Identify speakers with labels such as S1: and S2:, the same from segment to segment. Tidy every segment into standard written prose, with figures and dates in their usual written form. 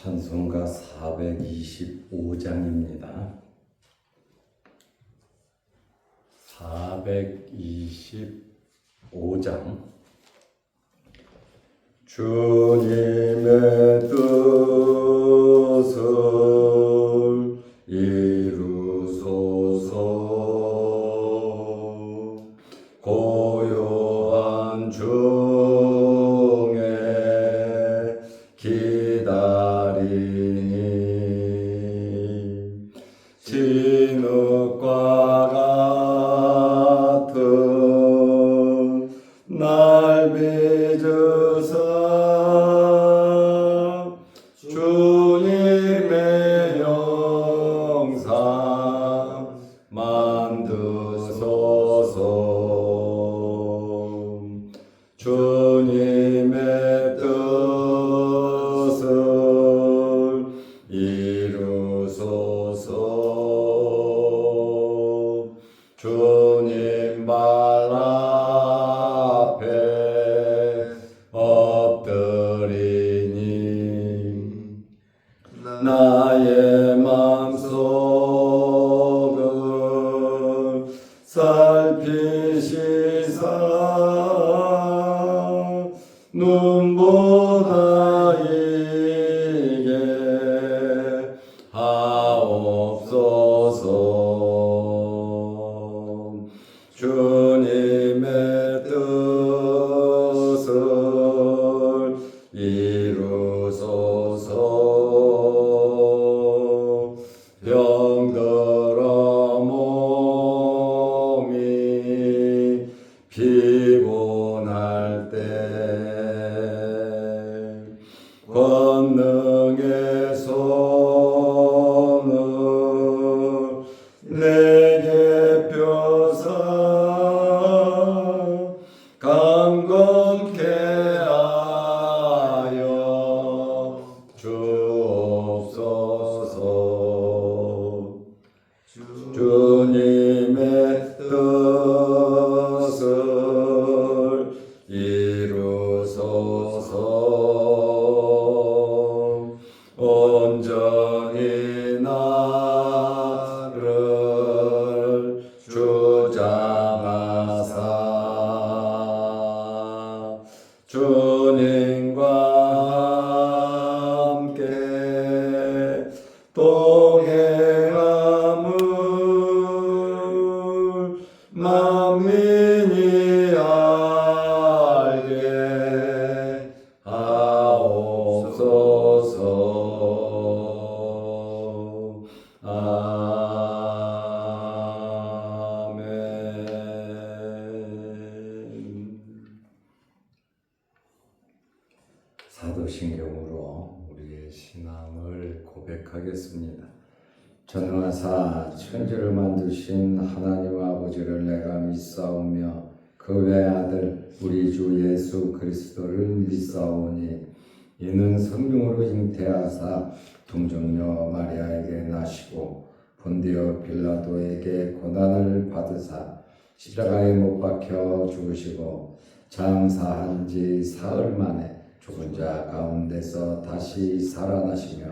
S1: 찬송가 425장입니다. 425장. 주님의 뜻을 이루소서. 고요한 중에 기다리니 진흙과 같은 날 빚으사 주님의 영상 만드소서. 주님의 뜻을 이루소서. 주님 발 앞에 엎드리니 나의 맘속을 살피시사 눈보다 이게 하옵소서. 주님의 뜻을 이루소서. 병들어 몸이 피곤할 때 권능의 손을 내게 펴사 강건케 하여 주옵소서. 주님의 뜻을 이루소서. 온전히 나를 주장하사 주님과 함께 동행함을 만민이 알게 하옵소서. 아멘. 사도신경으로 우리의 신앙을 고백하겠습니다. 전능하사 천지를 만드신 하나님 아버지를 내가 믿사오며 그 외아들 우리 주 예수 그리스도를 믿사오니 이는 성령으로 잉태하사 동정녀 마리아에게 나시고 본디오 빌라도에게 고난을 받으사 십자가에 못 박혀 죽으시고 장사한 지 사흘 만에 죽은 자 가운데서 다시 살아나시며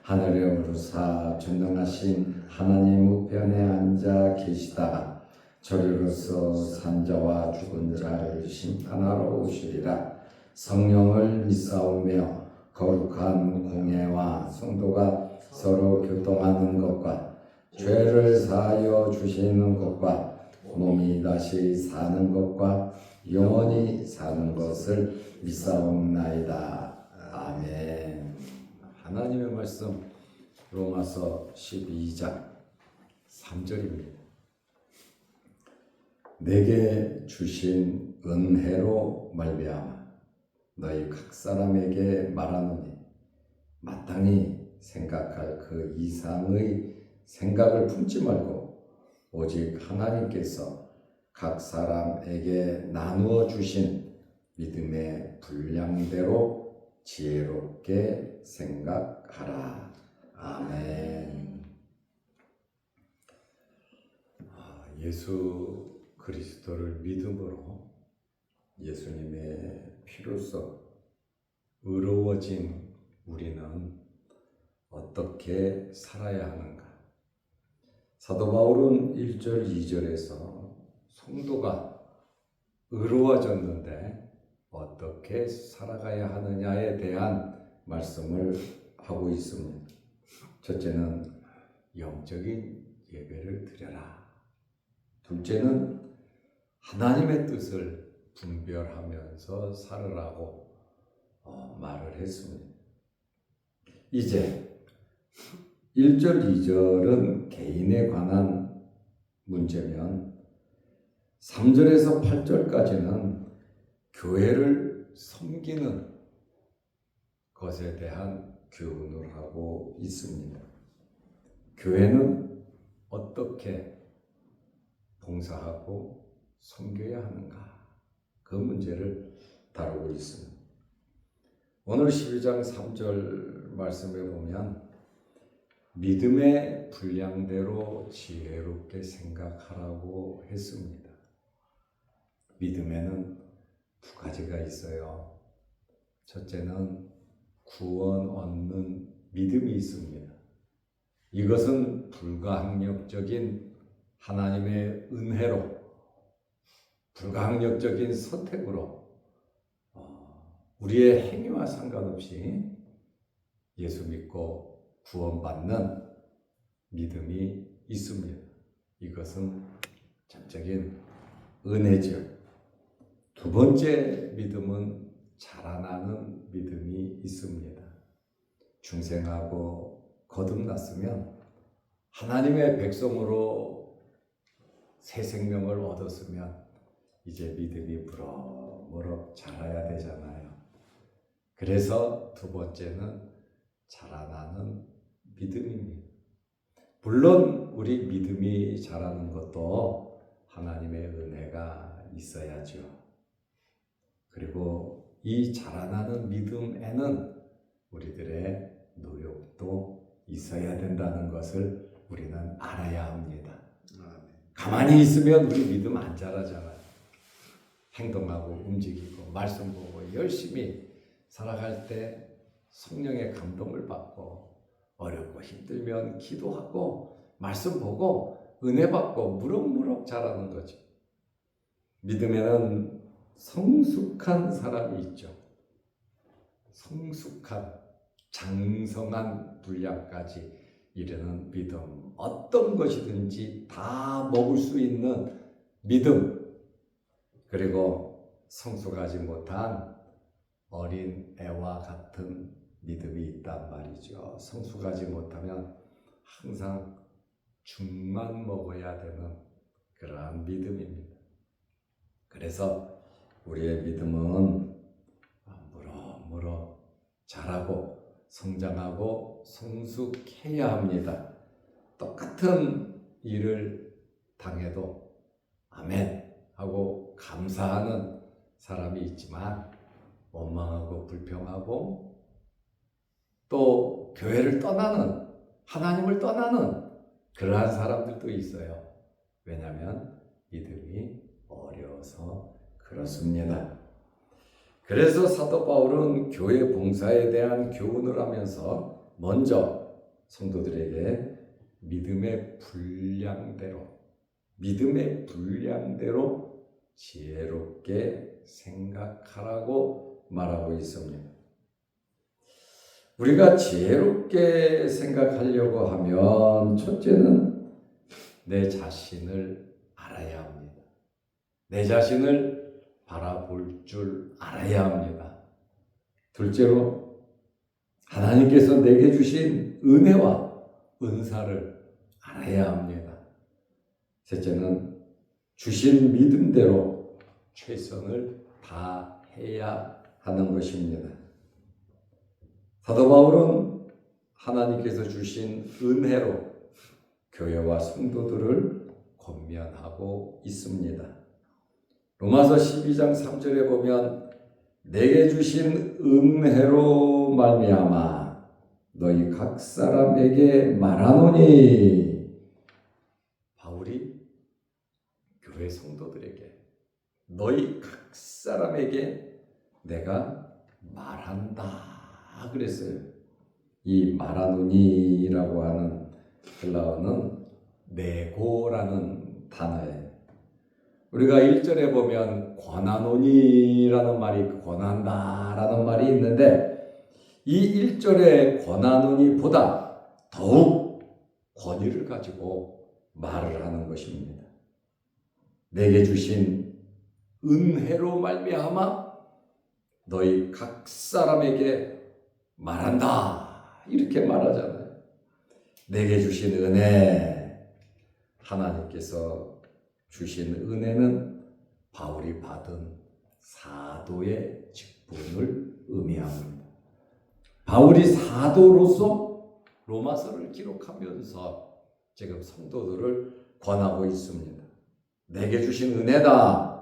S1: 하늘에 오르사 전능하신 하나님 우편에 앉아 계시다가 저리로서 산자와 죽은 자를 심판하러 오시리라. 성령을 믿사오며 거룩한 공예와 성도가 서로 교통하는 것과 죄를 사하여 주시는 것과 몸이 다시 사는 것과 영원히 사는 것을 믿사옵나이다. 아멘. 하나님의 말씀 로마서 12장 3절입니다. 내게 주신 은혜로 말미암아 너희 각 사람에게 말하노니 마땅히 생각할 그 이상의 생각을 품지 말고 오직 하나님께서 각 사람에게 나누어 주신 믿음의 분량대로 지혜롭게 생각하라. 아멘. 예수 그리스도를 믿음으로 예수님의 피로써 의로워진 우리는 어떻게 살아야 하는가? 사도 바울은 1절, 2절에서 성도가 의로워졌는데 어떻게 살아가야 하느냐에 대한 말씀을 하고 있습니다. 첫째는 영적인 예배를 드려라. 둘째는 하나님의 뜻을 분별하면서 살으라고 말을 했습니다. 이제 1절, 2절은 개인에 관한 문제면 3절에서 8절까지는 교회를 섬기는 것에 대한 교훈을 하고 있습니다. 교회는 어떻게 봉사하고 섬겨야 하는가? 그 문제를 다루고 있습니다. 오늘 12장 3절 말씀에 보면 믿음의 분량대로 지혜롭게 생각하라고 했습니다. 믿음에는 두 가지가 있어요. 첫째는 구원 얻는 믿음이 있습니다. 이것은 불가항력적인 하나님의 은혜로, 불가항력적인 선택으로 우리의 행위와 상관없이 예수 믿고 구원받는 믿음이 있습니다. 이것은 전적인 은혜죠. 두 번째 믿음은 자라나는 믿음이 있습니다. 중생하고 거듭났으면 하나님의 백성으로 새 생명을 얻었으면 이제 믿음이 무럭무럭 자라야 되잖아요. 그래서 두 번째는 자라나는 믿음입니다. 물론 우리 믿음이 자라는 것도 하나님의 은혜가 있어야죠. 그리고 이 자라나는 믿음에는 우리들의 노력도 있어야 된다는 것을 우리는 알아야 합니다. 가만히 있으면 우리 믿음 안 자라잖아요. 행동하고 움직이고 말씀 보고 열심히 살아갈 때 성령의 감동을 받고 어렵고 힘들면 기도하고 말씀 보고 은혜 받고 무럭무럭 자라는 거죠. 믿음에는 성숙한 사람이 있죠. 성숙한 장성한 분량까지 이르는 믿음, 어떤 것이든지 다 먹을 수 있는 믿음, 그리고 성숙하지 못한 어린 애와 같은 믿음이 있단 말이죠. 성숙하지 못하면 항상 죽만 먹어야 되는 그러한 믿음입니다. 그래서 우리의 믿음은 무럭무럭 자라고 성장하고 성숙해야 합니다. 똑같은 일을 당해도 아멘 하고 감사하는 사람이 있지만 원망하고 불평하고 또 교회를 떠나는, 하나님을 떠나는 그러한 사람들도 있어요. 왜냐하면 믿음이 어려서 그렇습니다. 그래서 사도 바울은 교회 봉사에 대한 교훈을 하면서 먼저 성도들에게 믿음의 분량대로 지혜롭게 생각하라고 말하고 있습니다. 우리가 지혜롭게 생각하려고 하면 첫째는 내 자신을 알아야 합니다. 내 자신을 바라볼 줄 알아야 합니다. 둘째로 하나님께서 내게 주신 은혜와 은사를 알아야 합니다. 셋째는 주신 믿음대로 최선을 다해야 하는 것입니다. 사도 바울은 하나님께서 주신 은혜로 교회와 성도들을 권면하고 있습니다. 로마서 12장 3절에 보면 내게 주신 은혜로 말미암아 너희 각 사람에게 말하노니, 바울이 교회 성도들에게 너희 각 사람에게 내가 말한다 그랬어요. 이 마라누니라고 하는 헬라어는 네고라는 단어예요. 우리가 1절에 보면 권하노니라는 말이 권한다라는 말이 있는데 이 1절의 권하노니보다 더욱 권위를 가지고 말을 하는 것입니다. 내게 주신 은혜로 말미암아 너희 각 사람에게 말한다 이렇게 말하잖아요. 내게 주신 은혜, 하나님께서 주신 은혜는 바울이 받은 사도의 직분을 의미합니다. 바울이 사도로서 로마서를 기록하면서 지금 성도들을 권하고 있습니다. 내게 주신 은혜다.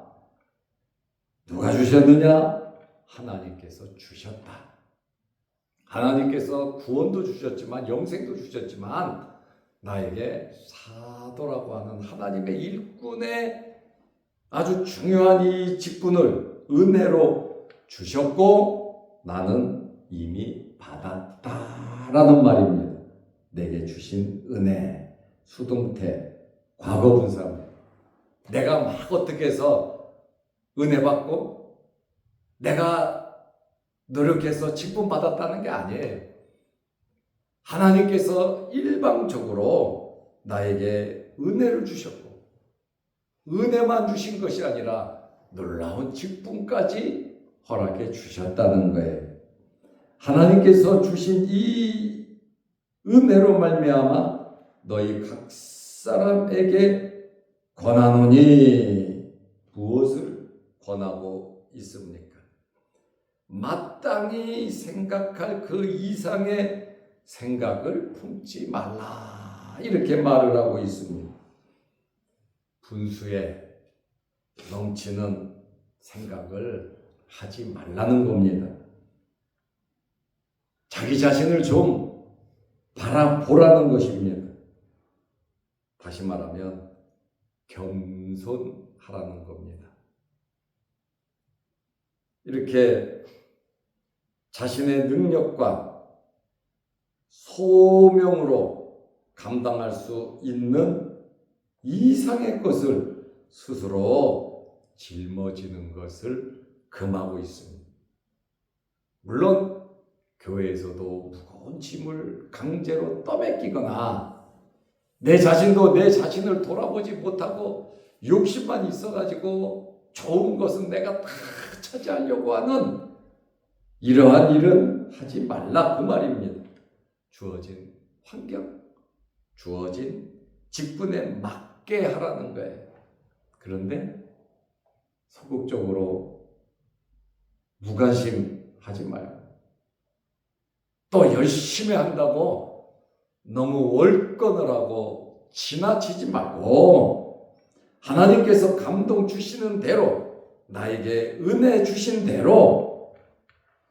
S1: 누가 주셨느냐? 하나님께서 주셨다. 하나님께서 구원도 주셨지만 영생도 주셨지만 나에게 사도라고 하는 하나님의 일꾼의 아주 중요한 이 직분을 은혜로 주셨고 나는 이미 받았다라는 말입니다. 내게 주신 은혜, 수동태, 과거분사입니다. 내가 막 어떻게 해서 은혜 받고 내가 노력해서 직분 받았다는 게 아니에요. 하나님께서 일방적으로 나에게 은혜를 주셨고 은혜만 주신 것이 아니라 놀라운 직분까지 허락해 주셨다는 거예요. 하나님께서 주신 이 은혜로 말미암아 너희 각 사람에게 권하노니 무엇을 권하고 있습니까? 마땅히 생각할 그 이상의 생각을 품지 말라 이렇게 말을 하고 있습니다. 분수에 넘치는 생각을 하지 말라는 겁니다. 자기 자신을 좀 바라보라는 것입니다. 다시 말하면 겸손하라는 겁니다. 이렇게 자신의 능력과 소명으로 감당할 수 있는 이상의 것을 스스로 짊어지는 것을 금하고 있습니다. 물론 교회에서도 무거운 짐을 강제로 떠맡기거나 내 자신도 내 자신을 돌아보지 못하고 욕심만 있어가지고 좋은 것은 내가 다 차지하려고 하는 이러한 일은 하지 말라 그 말입니다. 주어진 환경, 주어진 직분에 맞게 하라는 거예요. 그런데 소극적으로 무관심하지 말고 또 열심히 한다고 너무 월권을 하고 지나치지 말고 하나님께서 감동 주시는 대로 나에게 은혜 주신 대로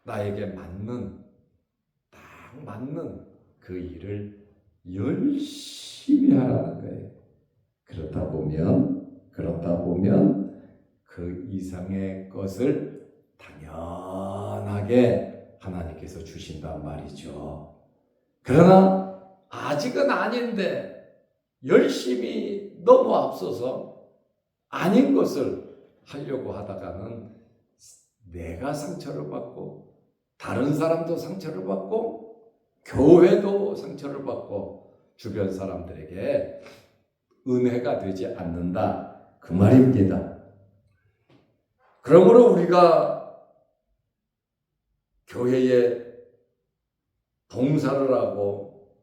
S1: 나에게 맞는 딱 맞는 그 일을 열심히 하라는 거예요. 그렇다 보면 그 이상의 것을 당연하게 하나님께서 주신단 말이죠. 그러나 아직은 아닌데 열심히 너무 앞서서 아닌 것을 하려고 하다가는 내가 상처를 받고 다른 사람도 상처를 받고 교회도 상처를 받고 주변 사람들에게 은혜가 되지 않는다 그 말입니다. 그러므로 우리가 교회에 봉사를 하고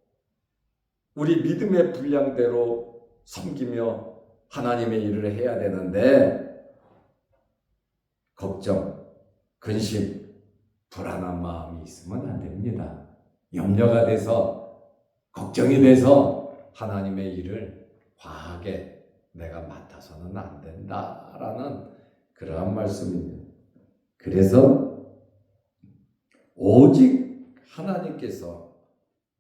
S1: 우리 믿음의 분량대로 섬기며 하나님의 일을 해야 되는데 걱정, 근심, 불안한 마음이 있으면 안 됩니다. 염려가 돼서 걱정이 돼서 하나님의 일을 과하게 내가 맡아서는 안 된다라는 그러한 말씀입니다. 그래서 오직 하나님께서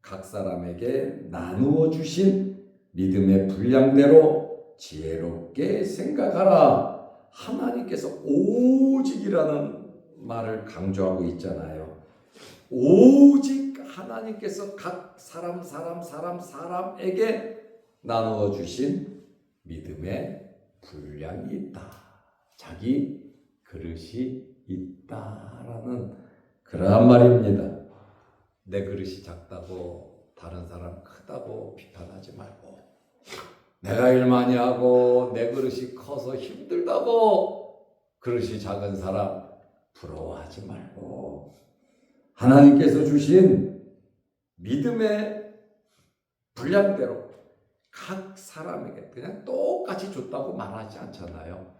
S1: 각 사람에게 나누어 주신 믿음의 분량대로 지혜롭게 생각하라. 하나님께서 오직이라는 말을 강조하고 있잖아요. 오직 하나님께서 각 사람에게 나누어 주신 믿음의 분량이 있다. 자기 그릇이 있다라는 그러한 말입니다. 내 그릇이 작다고 다른 사람 크다고 비판하지 말고, 내가 일 많이 하고 내 그릇이 커서 힘들다고 그릇이 작은 사람 부러워하지 말고, 하나님께서 주신 믿음의 분량대로 각 사람에게 그냥 똑같이 줬다고 말하지 않잖아요.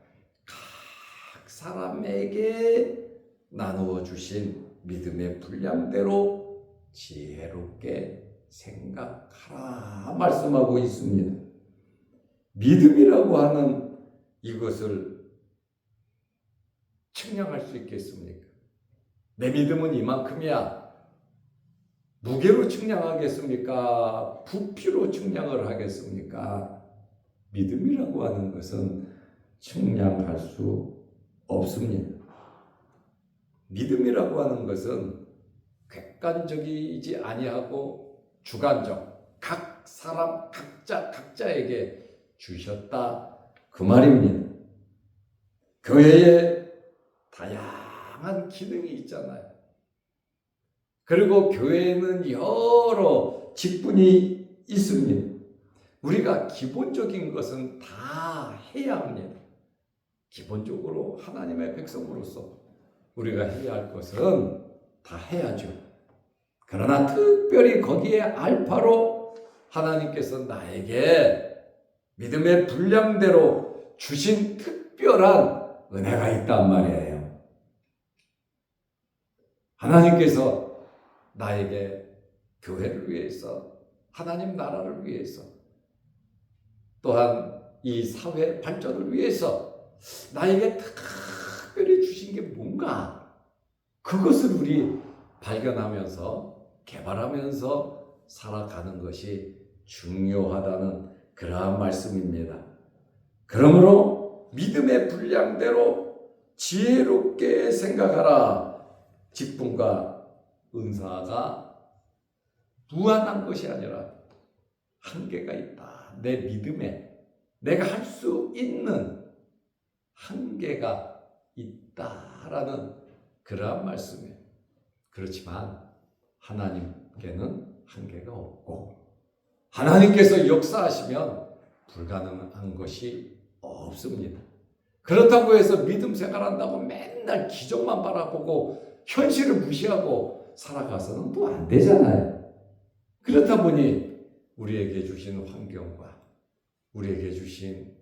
S1: 각 사람에게 나누어 주신 믿음의 분량대로 지혜롭게 생각하라 말씀하고 있습니다. 믿음이라고 하는 이것을 측량할 수 있겠습니까? 내 믿음은 이만큼이야. 무게로 측량하겠습니까? 부피로 측량을 하겠습니까? 믿음이라고 하는 것은 측량할 수 없습니다. 믿음이라고 하는 것은 객관적이지 아니하고 주관적, 각 사람 각자에게 주셨다 그 말입니다. 교회에 다양한 기능이 있잖아요. 그리고 교회에는 여러 직분이 있습니다. 우리가 기본적인 것은 다 해야 합니다. 기본적으로 하나님의 백성으로서 우리가 해야 할 것은 다 해야죠. 그러나 특별히 거기에 알파로 하나님께서 나에게 믿음의 분량대로 주신 특별한 은혜가 있단 말이에요. 하나님께서 나에게 교회를 위해서, 하나님 나라를 위해서, 또한 이 사회 발전을 위해서 나에게 특별히 주신 게 뭔가, 그것을 우리 발견하면서 개발하면서 살아가는 것이 중요하다는 그러한 말씀입니다. 그러므로 믿음의 분량대로 지혜롭게 생각하라. 직분과 은사가 무한한 것이 아니라 한계가 있다. 내 믿음에 내가 할 수 있는 한계가 있다라는 그러한 말씀이에요. 그렇지만 하나님께는 한계가 없고, 하나님께서 역사하시면 불가능한 것이 없습니다. 그렇다고 해서 믿음 생활한다고 맨날 기적만 바라보고 현실을 무시하고 살아가서는 또 안 되잖아요. 그렇다 보니 우리에게 주신 환경과 우리에게 주신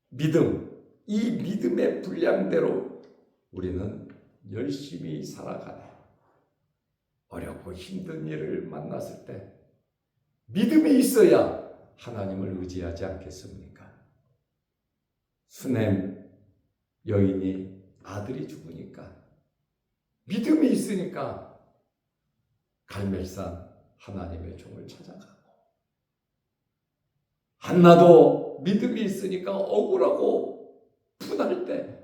S1: 믿음, 이 믿음의 분량대로 우리는 열심히 살아가네. 어렵고 힘든 일을 만났을 때 믿음이 있어야 하나님을 의지하지 않겠습니까? 수넴 여인이 아들이 죽으니까 믿음이 있으니까 갈멜산 하나님의 종을 찾아가고, 한나도 믿음이 있으니까 억울하고 분할 때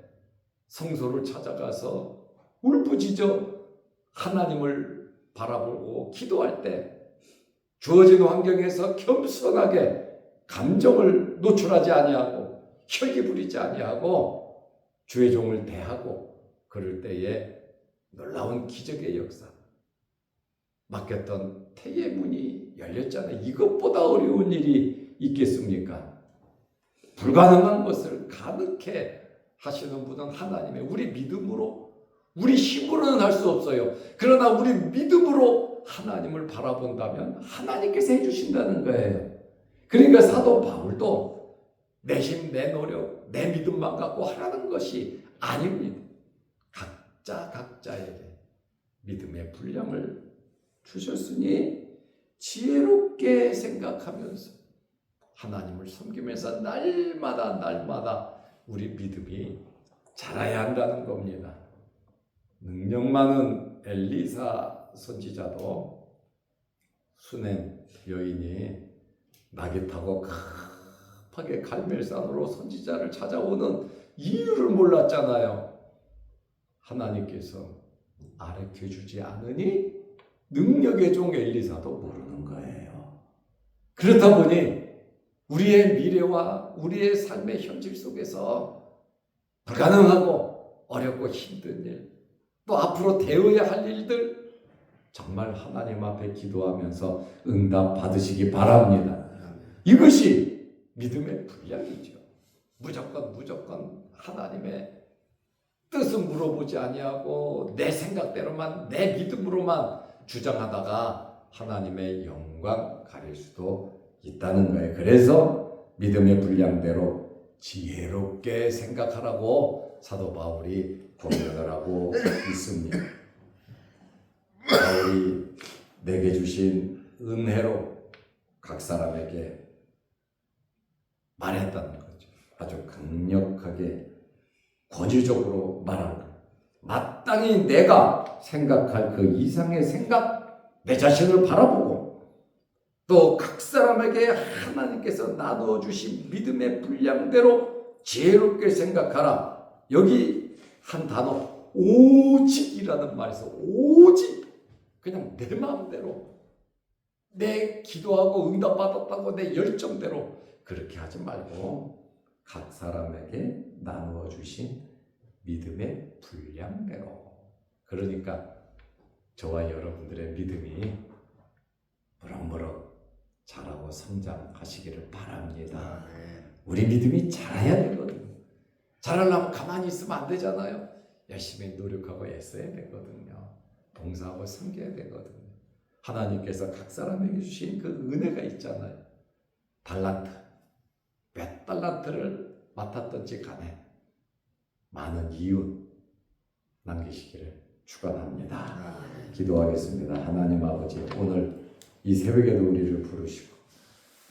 S1: 성소를 찾아가서 울부짖어 하나님을 바라보고 기도할 때 주어진 환경에서 겸손하게 감정을 노출하지 아니하고 혈기 부리지 아니하고 주의 종을 대하고 그럴 때에 놀라운 기적의 역사, 막혔던 태의 문이 열렸잖아요. 이것보다 어려운 일이 있겠습니까? 불가능한 것을 가능케 하시는 분은 하나님의, 우리 믿음으로, 우리 힘으로는 할 수 없어요. 그러나 우리 믿음으로 하나님을 바라본다면 하나님께서 해주신다는 거예요. 그러니까 사도 바울도 내 힘, 내 노력, 내 믿음만 갖고 하라는 것이 아닙니다. 각자에게 믿음의 분량을 주셨으니 지혜롭게 생각하면서 하나님을 섬기면서 날마다 우리 믿음이 자라야 한다는 겁니다. 능력 많은 엘리사 선지자도 수넴 여인이 낙이 타고 급하게 갈멜산으로 선지자를 찾아오는 이유를 몰랐잖아요. 하나님께서 가르쳐주지 않으니 능력의 종 엘리사도 모르는 거예요. 그렇다 보니 우리의 미래와 우리의 삶의 현실 속에서 불가능하고 어렵고 힘든 일, 또 앞으로 되어야 할 일들 정말 하나님 앞에 기도하면서 응답 받으시기 바랍니다. 이것이 믿음의 분량이죠. 무조건 하나님의 뜻을 물어보지 아니하고 내 생각대로만 내 믿음으로만 주장하다가 하나님의 영광 가릴 수도 있다는 거예요. 그래서 믿음의 분량대로 지혜롭게 생각하라고 사도 바울이 권면을 하고 있습니다. 바울이 내게 주신 은혜로 각 사람에게 말했다는 거죠. 아주 강력하게 권위적으로 말하는 거예요. 마땅히 내가 생각할 그 이상의 생각, 내 자신을 바라보고 또 각 사람에게 하나님께서 나누어 주신 믿음의 분량대로 지혜롭게 생각하라. 여기 한 단어 오직이라는 말이 있어. 오직 그냥 내 마음대로 내 기도하고 응답받았다고 내 열정대로 그렇게 하지 말고 각 사람에게 나누어 주신 믿음의 분량대로. 그러니까 저와 여러분들의 믿음이 무럭무럭 자라고 성장하시기를 바랍니다. 우리 믿음이 자라야 되거든요. 자라려면 가만히 있으면 안 되잖아요. 열심히 노력하고 애써야 되거든요. 봉사하고 섬겨야 되거든요. 하나님께서 각 사람에게 주신 그 은혜가 있잖아요. 달란트, 몇 달란트를 맡았던지 간에 많은 이윤 남기시기를 축원합니다. 기도하겠습니다. 하나님 아버지, 오늘 이 새벽에도 우리를 부르시고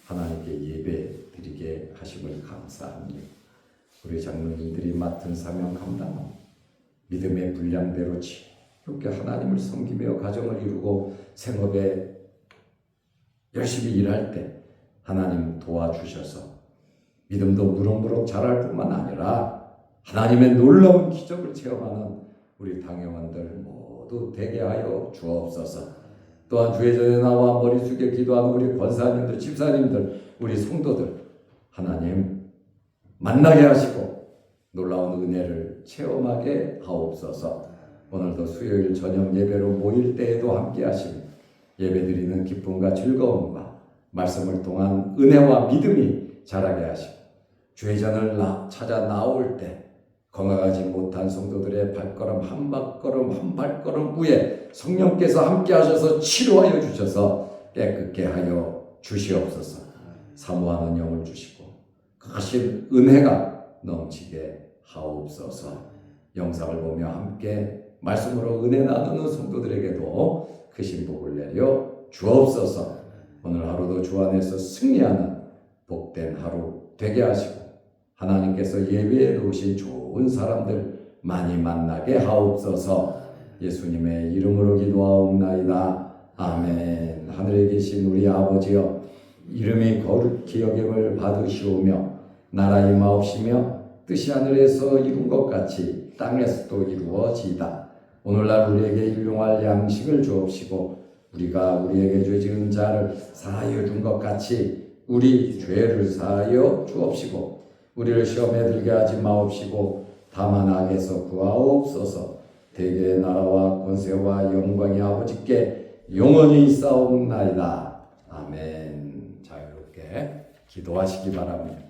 S1: 하나님께 예배 드리게 하심을 감사합니다. 우리 장로님들이 맡은 사명 감당하고 믿음의 분량대로 지혜롭게 하나님을 섬기며 가정을 이루고 생업에 열심히 일할 때 하나님 도와주셔서 믿음도 무럭무럭 자랄 뿐만 아니라 하나님의 놀라운 기적을 체험하는 우리 당회원들 모두 되게 하여 주옵소서. 또한 주의 전에 나와 머리 숙여 기도하는 우리 권사님들, 집사님들, 우리 성도들 하나님 만나게 하시고 놀라운 은혜를 체험하게 하옵소서. 오늘도 수요일 저녁 예배로 모일 때에도 함께 하시며 예배드리는 기쁨과 즐거움과 말씀을 통한 은혜와 믿음이 자라게 하시고 주의 전을 찾아 나올 때 건강하지 못한 성도들의 발걸음 한 발걸음 한 발걸음 위에 성령께서 함께 하셔서 치료하여 주셔서 깨끗게 하여 주시옵소서. 사모하는 영을 주시고 크신 은혜가 넘치게 하옵소서. 영상을 보며 함께 말씀으로 은혜 나누는 성도들에게도 크신 복을 내려 주옵소서. 오늘 하루도 주 안에서 승리하는 복된 하루 되게 하시고 하나님께서 예배에 놓으신 좋은 사람들 많이 만나게 하옵소서. 예수님의 이름으로 기도하옵나이다. 아멘. 하늘에 계신 우리 아버지여, 이름이 거룩히 여김을 받으시오며 나라 임하옵시며 뜻이 하늘에서 이룬 것 같이 땅에서도 이루어지이다. 오늘날 우리에게 일용할 양식을 주옵시고 우리가 우리에게 죄 지은 자를 사하여 준 것 같이 우리 죄를 사하여 주옵시고 우리를 시험에 들게 하지 마옵시고 다만 악에서 구하옵소서. 대개의 나라와 권세와 영광이 아버지께 영원히 있사옵나이다. 아멘. 자유롭게 기도하시기 바랍니다.